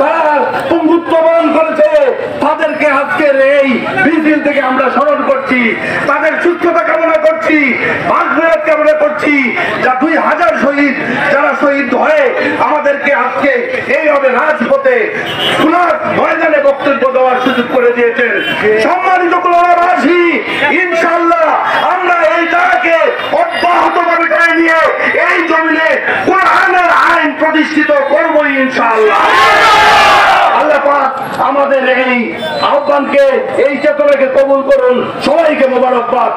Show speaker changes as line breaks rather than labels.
তারা বন্ধুত্ব বরণ করেছে, তাদেরকে আজকের এই মিছিল থেকে আমরা স্মরণ করছি, তাদের সুস্থতা কামনা করছি, মাগফিরাত কামনা করছি। যা 2000 শহীদ যারা শহীদ হয়ে আমাদেরকে আজকে এইভাবে রাজপথে খোলা ময়দানে বক্তব্য দেওয়ার সুযোগ করে দিয়েছেন। সম্মানিত খুলনাবাসী, ইনশাআল্লাহ আমরা এই জায়গাকে অব্যাহতভাবে টেনে নিয়ে এই জমিনে কোরআনের আইন প্রতিষ্ঠিত করবো ইনশাআল্লাহ। আল্লাহ পাক আমাদের এই আহ্বানকে, এই চেতনাকে কবুল করুন। সবাইকে মোবারকবাদ।